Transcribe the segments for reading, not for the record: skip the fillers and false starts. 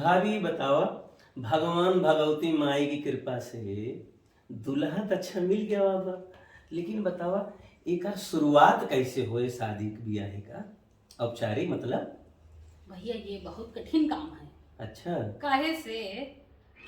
भाभी बतावा, भगवान भगवती माई की कृपा से दुल्हा तो अच्छा मिल गया बाबा, लेकिन बतावा एकर शुरुआत कैसे होए शादी के ब्याह का औपचारिक मतलब। भैया ये बहुत कठिन काम है। अच्छा। काहे से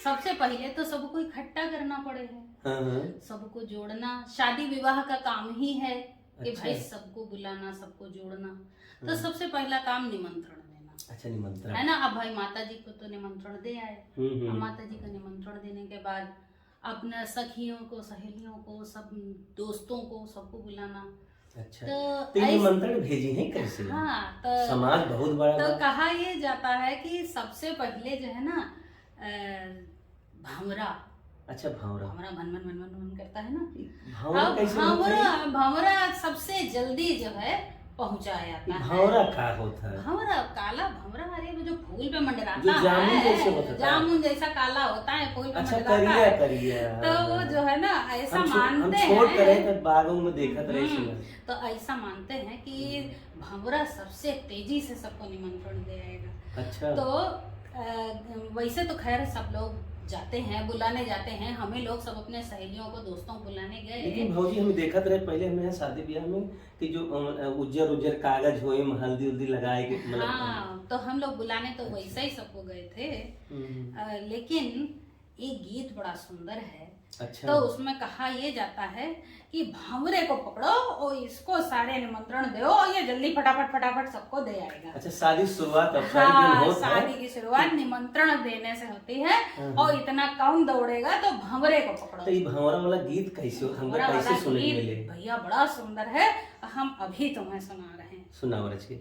सबसे पहले तो सबको इकट्ठा करना पड़े है, हाँ। सबको जोड़ना। शादी विवाह का काम ही है कि अच्छा। भाई सबको बुलाना, सबको जोड़ना। तो हाँ। सबसे पहला काम निमंत्रण देना। अच्छा, निमंत्रण है ना। अब भाई माता जी को तो निमंत्रण दे आए। अब माता जी का निमंत्रण देने के बाद अपने सखियों को, सहेलियों को, सब दोस्तों को, सबको बुलाना। अच्छा, तो ये निमंत्रण भेजी है कैसे? हाँ, तो समाज बहुत बड़ा तो बा। कहा ये जाता है कि सबसे पहले जो है ना भंवरा। अच्छा, भंवरा। भंवरा भन भन भन भन भन करता है ना। भंवरा अब कैसे होता है? भंवरा सबसे जल्दी जो है पहुंचाया जाता है। भंवरा का होता है? भंवरा, काला भंवरा, अरे वो जो फूल पे मंडराता जो जामुन है, जैसे होता है। जामुन जैसा काला होता है, फूल पे अच्छा, मंडराता करिया है। करिया। तो वो जो है ना ऐसा मानते हम छोट हैं। रहे थे, बागों में देखत रहे सुना। तो ऐसा मानते हैं कि भंवरा सबसे तेजी से सबको निमंत्रण दे आएगा। अच्छा। तो वैसे तो खैर सब लोग जाते हैं, बुलाने जाते हैं। हमें लोग सब अपने सहेलियों को, दोस्तों को बुलाने गए। लेकिन भौजी हम देखत रहे पहले हमें यहाँ शादी ब्याह में कि जो उज्जर उज्जर कागज होए में हल्दी उल्दी लगाए के मतलब। हाँ, तो हम लोग बुलाने तो वैसा ही सबको गए थे। लेकिन एक गीत बड़ा सुंदर है। अच्छा। तो उसमें कहा ये जाता है कि भंवरे को पकड़ो और इसको सारे निमंत्रण दो और ये जल्दी फटाफट फटाफट सबको दे आएगा। अच्छा, शादी शुरुआत हाँ, शादी की शुरुआत निमंत्रण देने से होती है। और इतना कौन दौड़ेगा तो भंवरे को पकड़ो। तो ये भंवरा वाला गीत कैसे हमको कैसे सुनने मिले? भैया बड़ा सुंदर है, हम अभी तुम्हें सुना रहे हैं। सुनाओ रच के।